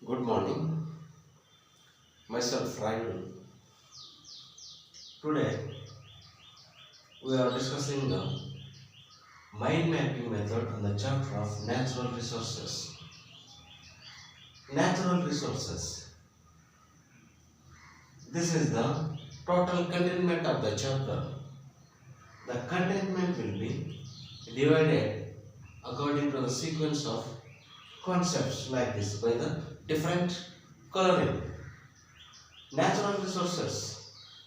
Good morning, myself Ryan. Today we are discussing the mind mapping method on the chapter of natural resources. Natural resources. This is the total containment of the chapter. The containment will be divided according to the sequence of concepts like this by the different coloring. Natural resources: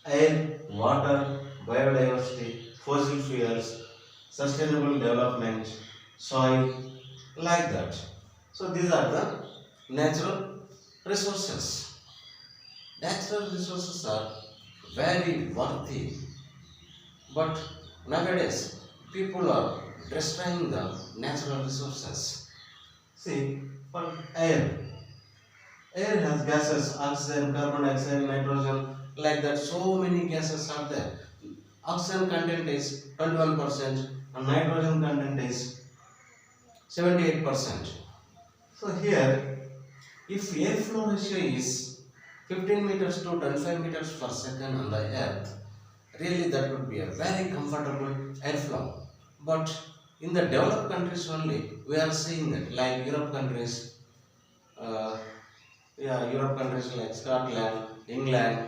air, water, biodiversity, fossil fuels, sustainable development, soil, like that. So these are the natural resources. Natural resources are very worthy, but nowadays people are destroying the natural resources. See, for air, air has gases, oxygen, carbon dioxide, nitrogen, like that. So many gases are there. Oxygen content is 21% and nitrogen content is 78%. So here, if airflow ratio is 15 meters to 25 meters per second on the earth, really that would be a very comfortable airflow. But in the developed countries only, we are seeing that, like Europe countries, uh, Europe countries like Scotland, England,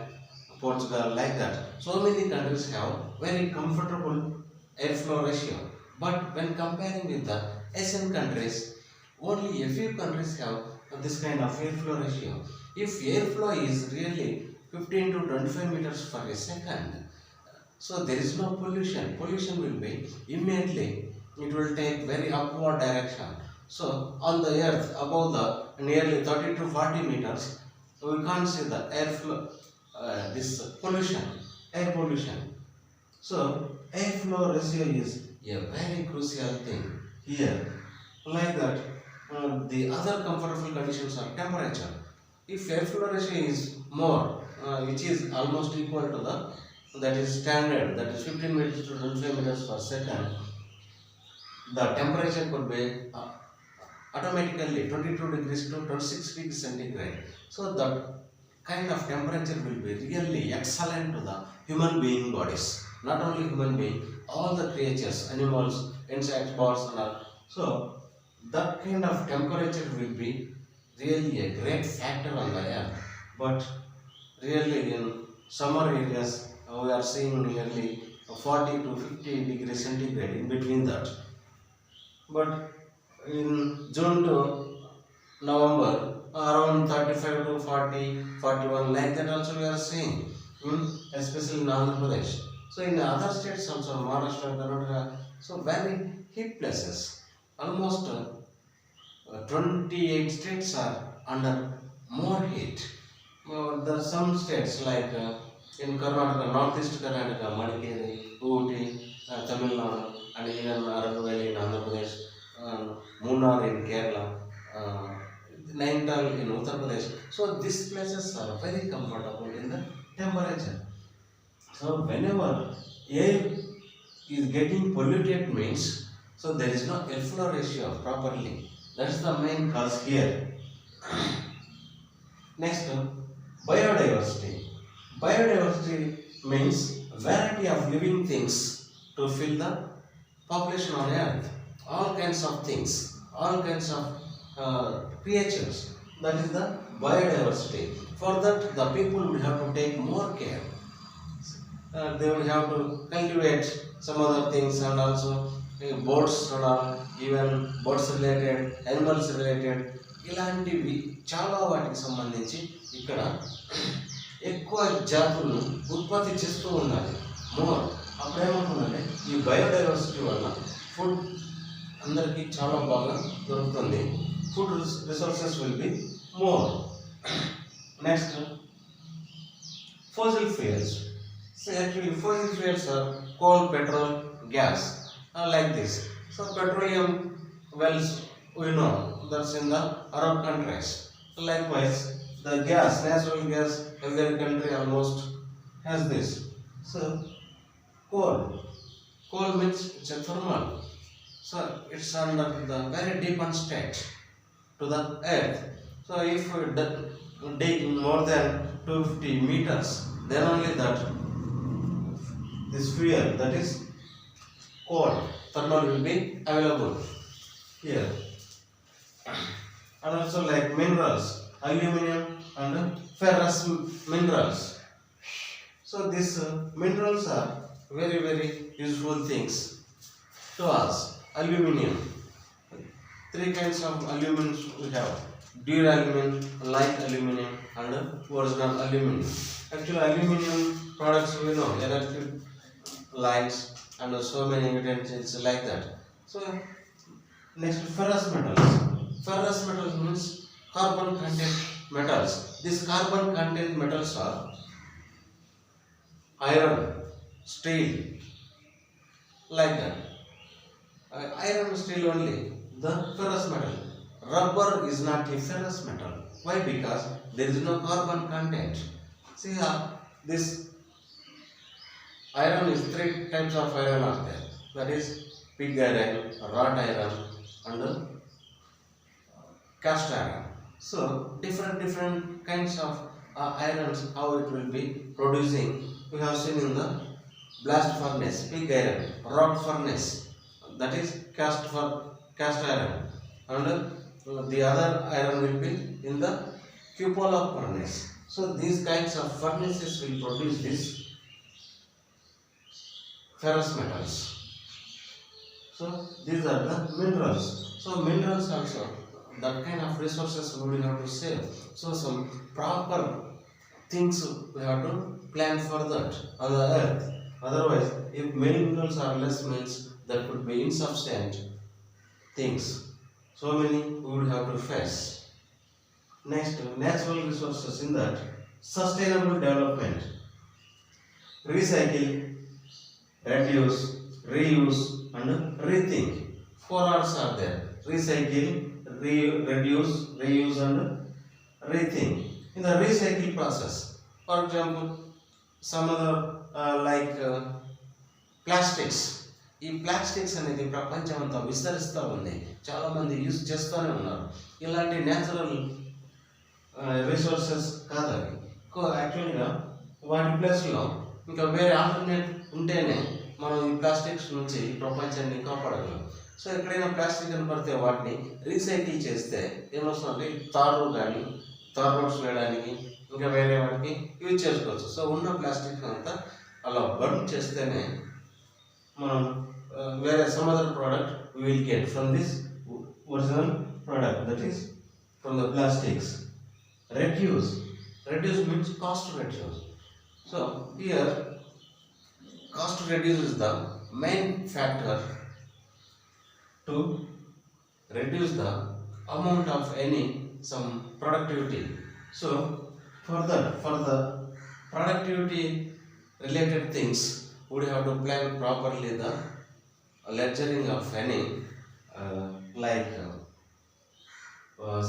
Portugal, like that. So many countries have very comfortable airflow ratio. But when comparing with the Asian countries, only a few countries have this kind of airflow ratio. If airflow is really 15 to 25 meters per second, so there is no pollution. Pollution will be immediately, it will take very upward direction. So on the earth above the nearly 30 to 40 meters, we can't see the airflow, this pollution, air pollution. So airflow ratio is a very crucial thing here. Like that, the other comfortable conditions are temperature. If airflow ratio is more, which is almost equal to the, that is standard, that is 15 meters to 25 meters per second, the temperature could be automatically 22 degrees to 26 degrees centigrade. So that kind of temperature will be really excellent to the human being bodies. Not only human being, all the creatures, animals, insects, birds and all. So that kind of temperature will be really a great factor on the earth. But really in summer areas, we are seeing nearly 40 to 50 degrees centigrade in between that. But in June to November, around 35 to 40, 41, like that also we are seeing, especially in Andhra Pradesh. So in other states also, Maharashtra, Karnataka, so very heat places. Almost 28 states are under more heat. There are some states like in Karnataka, northeast Karnataka, Madikeri, Ooty, Tamil Nadu, and even Araku Valley in Andhra Pradesh, Munnar in Kerala, uh, Nainital in Uttar Pradesh. So these places are very comfortable in the temperature. So whenever air is getting polluted means, so there is no airflow ratio properly. That is the main cause here. Next, biodiversity. Biodiversity means variety of living things to fill the population on earth. All kinds of things, all kinds of creatures. That is the biodiversity. For that, the people would have to take more care. They will have to cultivate some other things, and also boats and all, even birds related, animals related, ఇలాంటివి చాలా వాటికి సంబంధించి ఇక్కడ ఎక్కువ జాతులను ఉత్పత్తి చేస్తూ ఉండాలి మోర్. అప్పుడేమవుతుందంటే ఈ బయోడైవర్సిటీ వల్ల ఫుడ్ అందరికీ చాలా బాగా దొరుకుతుంది. Food resources will be more. Next, fossil fuels. So actually fossil fuels are coal, petrol, gas, like this. So petroleum wells, we know that's in the Arab countries. Likewise, the gas, natural gas, every country almost has this. So coal, coal means it's a thermal. So it's under the very deep state to the earth. So if we dig more than 250 meters, then only that this fuel, that is coal, thermal, will be available here. And also like minerals, aluminum and ferrous minerals. So these minerals are very useful things to us. Aluminum, three kinds of aluminum we have: duralumin, light aluminum and original aluminum. Actually aluminum products we know, electric lights and so many utensils like that. So next, ferrous metals. Ferrous metals means carbon content metals. These carbon content metals are iron, steel, like that. Iron, steel only, the ferrous metal. Rubber is not a ferrous metal. Why? Because there is no carbon content. See this iron is three types of iron are there. That is pig iron, wrought iron and cast iron. So different kinds of irons, how it will be producing. We have seen in the blast furnace, pig iron, wrought furnace, that is cast iron, and the other iron will be in the cupola furnace. So these kinds of furnaces will produce these ferrous metals. So these are the minerals. So minerals also, that kind of resources we will have to save. So some proper things we have to plan for that on the earth. Otherwise, if many minerals are less, means there could be insufficient things. So many we will have to face. Next, natural resources in that sustainable development. Recycle, reduce, reuse and rethink. 4 R's are there: recycle, reduce, reuse and rethink. In the recycle process, for example, some other plastics. ఈ plastics అనేది ప్రపంచం అంతా విస్తరిస్తూ ఉంది. చాలామంది use చేస్తూనే ఉన్నారు. ఇలాంటి natural resources కాదు అవి. యాక్చువల్గా వాటి ప్లేస్లో ఇంకా వేరే ఆల్టర్నేట్ ఉంటేనే మనం ఈ ప్లాస్టిక్స్ నుంచి ప్రపంచాన్ని కాపాడగలం. సో ఎక్కడైనా ప్లాస్టిక్ కనపడితే వాటిని రీసైకిల్ చేస్తే ఏమొస్తుందంటే తారు కానీ తార్ రోడ్స్ వేయడానికి ఇంకా వేరే వాటికి యూజ్ చేసుకోవచ్చు. సో ఉన్న ప్లాస్టిక్ అంతా అలా బర్న్ చేస్తేనే మనం వేరే some other product we will get from this original product, that is from the plastics. Reduce means cost reduce. So here cost reduce is the main factor to reduce the amount of some productivity. So for the productivity related things, we have to plan properly the ledgering of any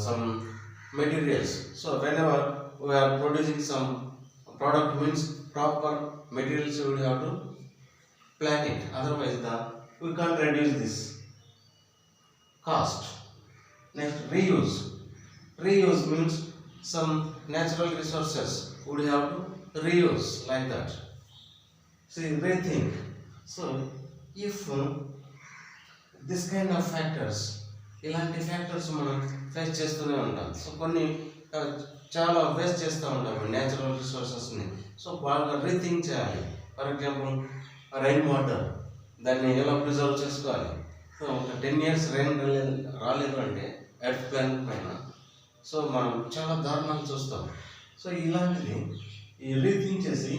some materials. So whenever we are producing some product, means proper materials we have to plan it. Otherwise we can't reduce this cost. Next, reuse means some natural resources would have to reuse, like that. See, rethink. So if this kind of factors, ఇలాంటి factors మనం face చేస్తూనే ఉంటాం. So కొన్ని చాలా waste చేస్తూ ఉంటాం natural రిసోర్సెస్ని. So బాగా rethink చేయాలి. ఫర్ ఎగ్జాంపుల్ రైన్ వాటర్, దాన్ని ఎలా ప్రిజర్వ్ చేసుకోవాలి. సో ఒక 10 years రైన్ రాలేదు అంటే ఎర్త్ ప్లానెట్ పైన, సో మనం చాలా దారుణాలు చూస్తాం. సో ఇలాంటిది ఈ రీథింక్ చేసి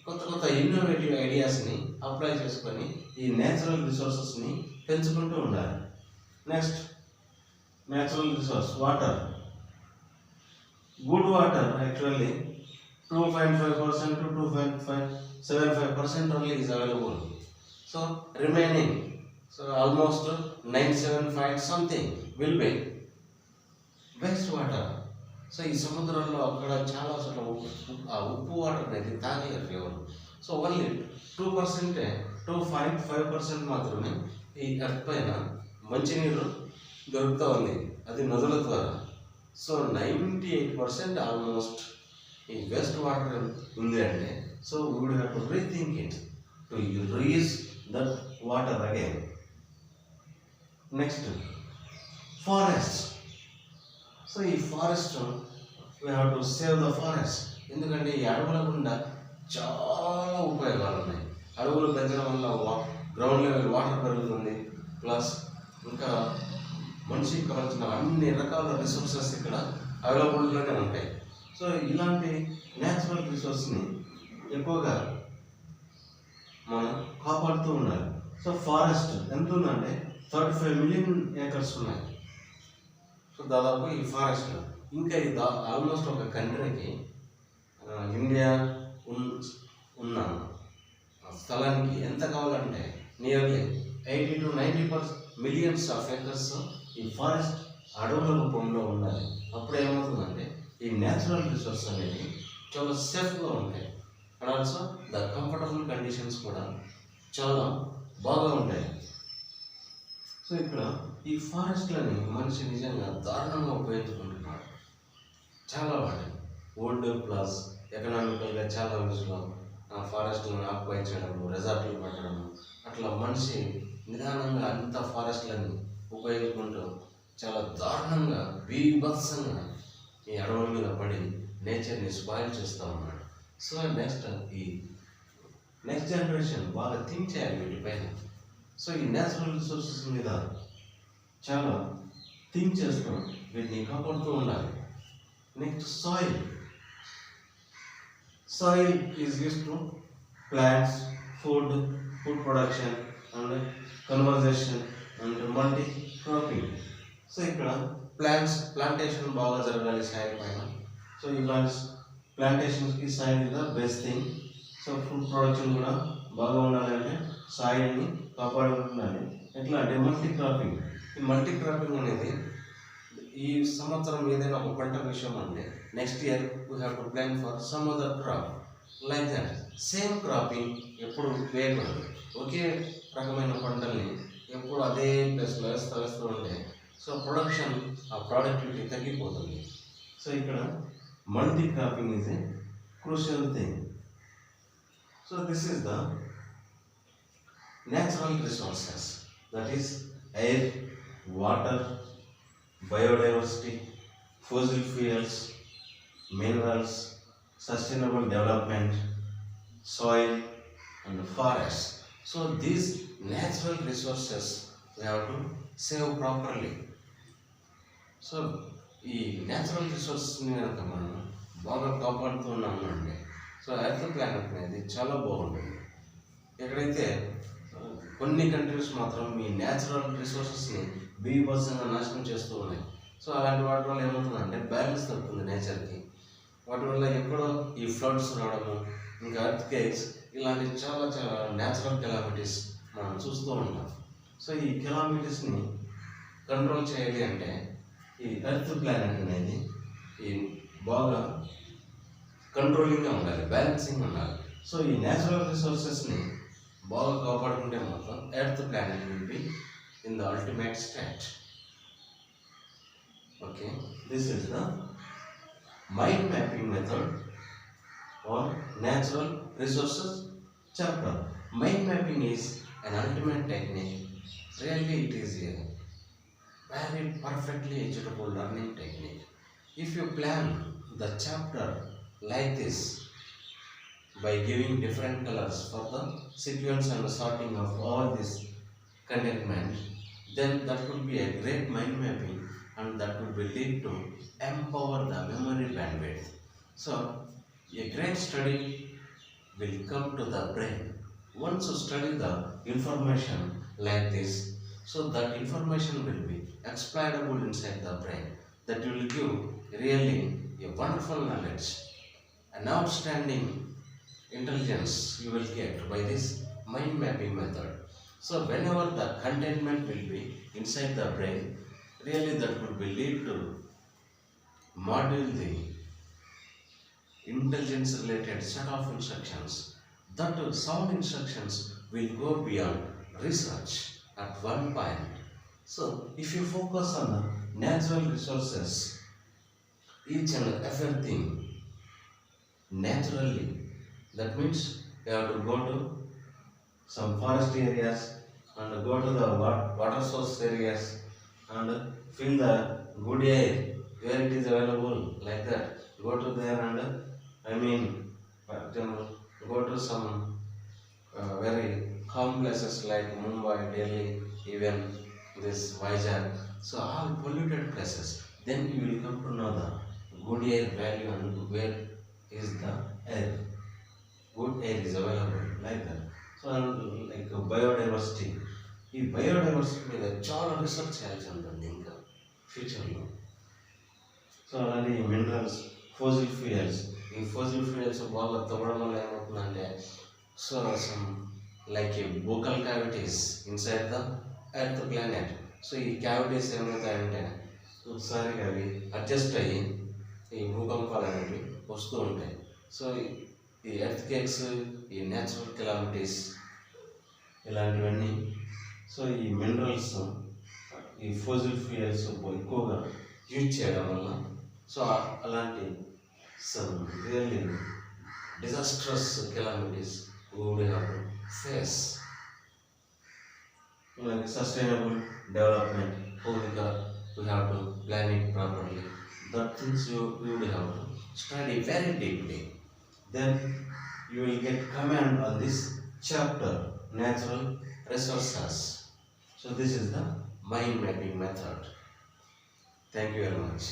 కొత్త ఇన్నోవేటివ్ ఐడియాస్ని అప్లై చేసుకొని ఈ న్యాచురల్ రిసోర్సెస్ని పెంచుకుంటూ ఉండాలి. Next, natural resource water. Good water actually 2.5% to 2.75% only is available. So remaining, so almost 975 something will be waste water. So ఈ సముద్రంలో అక్కడ చాలా చోట్ల ఆ ఉప్పు వాటర్ అనేది తాగలేరు ఎవరు. సో ఓన్లీ 2%, 2.5% మాత్రమే ఈ ఎర్త్ పైన మంచినీరు దొరుకుతూ ఉంది, అది నదుల ద్వారా. సో 98% ఆల్మోస్ట్ ఈ వేస్ట్ వాటర్ ఉంది అంటే so we would have to rethink it to reuse that water again. Next forest. So ఈ forest we have to save the forest. ఎందుకంటే ఈ అడవుల గుండా చాలా ఉపయోగాలు ఉన్నాయి. అడవులు పెంచడం వల్ల గ్రౌండ్ లెవెల్ వాటర్ పెరుగుతుంది, ప్లస్ ఇంకా మనిషికి కావాల్సిన అన్ని రకాల రిసోర్సెస్ ఇక్కడ అవైలబుల్లోనే ఉంటాయి. సో ఇలాంటి న్యాచురల్ రిసోర్స్ని ఎక్కువగా మనం కాపాడుతూ ఉండాలి. సో ఫారెస్ట్ ఎంత ఉందంటే 35 మిలియన్ ఏకర్స్ ఉన్నాయి. సో దాదాపు ఈ ఫారెస్ట్ ఇంకా ఇది ఆల్మోస్ట్ ఒక కంట్రీకి ఇండియా ఉన్న స్థలానికి ఎంత కావాలంటే nearly 80 to 90 millions of acres ఈ ఫారెస్ట్ అడవుల రూపంలో ఉండాలి. అప్పుడు ఏమవుతుందంటే ఈ న్యాచురల్ రిసోర్స్ అనేవి చాలా సేఫ్గా ఉంటాయి. And also the comfortable conditions కూడా చాలా బాగా ఉంటాయి. సో ఇక్కడ ఈ ఫారెస్ట్లని మనిషి నిజంగా దారుణంగా ఉపయోగించుకుంటున్నాడు. చాలా వాటి వుడ్ ప్లస్ ఎకనామికల్గా చాలా యూజ్లో ఫారెస్ట్లను ఆక్యుపై చేయడము, రిసార్ట్లు పెట్టడము, అట్లా మనిషి నిదానంగా అంత ఫారెస్ట్లని ఉపయోగించుకుంటూ చాలా దారుణంగా బీభత్సంగా ఈ అడవుల మీద పడి నేచర్ని స్పాయిల్ చేస్తూ ఉన్నాడు. సో ఈ నెక్స్ట్ జనరేషన్ బాగా థింక్ చేయాలి వీటిపైన. సో ఈ న్యాచురల్ రిసోర్సెస్ మీద చాలా థింక్ చేస్తూ వీటిని కాపాడుతూ ఉండాలి. Next soil. Soil is used to plants, food production and conversation and multi cropping. So ఇక్కడ ప్లాంటేషన్ బాగా జరగాలి సాయిల్ పైన. సో ఇలాంటి ప్లాంటేషన్స్కి soil is the best thing. So food production కూడా బాగా ఉండాలంటే సాయిల్ని కాపాడి ఉండాలి. ఎట్లా అంటే మల్టీ క్రాపింగ్. ఈ మల్టీ క్రాపింగ్ అనేది ఈ సంవత్సరం ఏదైనా ఒక పంట విషయం అంటే next year we have to plan for some other crop like that. Same cropping ఎప్పుడు వేయకూడదు. ఒకే రకమైన పంటల్ని ఎప్పుడు అదే ప్లేస్లో వేస్తూ ఉంటే సో ప్రొడక్షన్ ఆ ప్రొడక్టివిటీ తగ్గిపోతుంది. సో ఇక్కడ multi cropping is a crucial thing. So this is the natural resources, that is air, water, biodiversity, fossil fuels, minerals, sustainable development, soil and forests. So these natural resources we have to save properly. So ఈ natural రిసోర్స్ని కనుక మనం బాగా కాపాడుతూ ఉన్నాము అంటే so earth planet అనేది చాలా బాగుంటుంది. ఎక్కడైతే కొన్ని కంట్రీస్ మాత్రం ఈ న్యాచురల్ రిసోర్సెస్ని బీభత్సంగా నాశనం చేస్తూ ఉన్నాయి. సో అలాంటి వాటి వల్ల ఏమవుతుందంటే బ్యాలెన్స్ తగ్గుతుంది నేచర్కి. వాటి వల్ల ఎక్కడో ఈ ఫ్లడ్స్ రావడము, ఇంకా ఎర్త్ కేక్స్, ఇలాంటి చాలా చాలా న్యాచురల్ కెలామిటీస్ మనం చూస్తూ ఉంటాం. సో ఈ కెలామిటీస్ని కంట్రోల్ చేయాలి అంటే ఈ ఎర్త్ ప్లానెట్ అనేది ఈ బాగా కంట్రోలింగ్గా ఉండాలి, బ్యాలెన్సింగ్ ఉండాలి. సో ఈ న్యాచురల్ రిసోర్సెస్ని బాగా కాపాడుకుంటే మాత్రం earth planet will be in the ultimate state. Okay, this is the mind mapping method or natural resources chapter. Mind mapping is an ultimate technique. Really it is a very perfectly executable learning technique. If you plan the chapter like this by giving different colors for the sequence and the sorting of all this contentment, then that could be a great mind mapping and that would be lead to empower the memory bandwidth. So a great study will come to the brain once you study the information like this. So that information will be exploitable inside the brain. That will give really a wonderful knowledge, an outstanding intelligence you will get by this mind mapping method. So whenever the contentment will be inside the brain, really that will be lead to module the intelligence related set of instructions. That sound instructions will go beyond research at one point. So if you focus on the natural resources each and everything naturally. That means you have to go to some forest areas and go to the water source areas and feel the good air where it is available, like that. Go to there and I mean, for example, go to some very calm places like Mumbai, Delhi, even this Vizag. So all polluted places. Then you will come to know the good air value and where is the air. Good air is available, like that. So like biodiversity. ఈ biodiversity మీద చాలా research చేయాల్సి ఉంటుంది ఇంకా ఫ్యూచర్లో. So అలానే ఈ minerals, ఫోజిల్ fuels, ఈ ఫోజిల్ ఫ్యూయల్స్ బాగా తవ్వడం వల్ల ఏమవుతుందంటే సో సమ్ లైక్ ఈ vocal cavities inside the earth planet. So ఈ క్యావిటీస్ ఏమవుతాయంటే ఒకసారిగా అవి అడ్జస్ట్ అయ్యి ఈ భూకంపాలు అనేవి వస్తూ ఉంటాయి. సో ఈ ఎర్త్ కేక్స్, ఈ న్యాచురల్ కెలామిటీస్ ఇలాంటివన్నీ. సో ఈ మినరల్స్, ఈ ఫోజిల్ ఫ్యూయల్స్ ఎక్కువగా యూజ్ చేయడం వల్ల సో అలాంటి some really disastrous calamities we would have to face. Like sustainable development, we have to plan it properly. The things we would have to study very deeply. Then you will get command on this chapter, natural resources. So this is the mind mapping method. Thank you very much.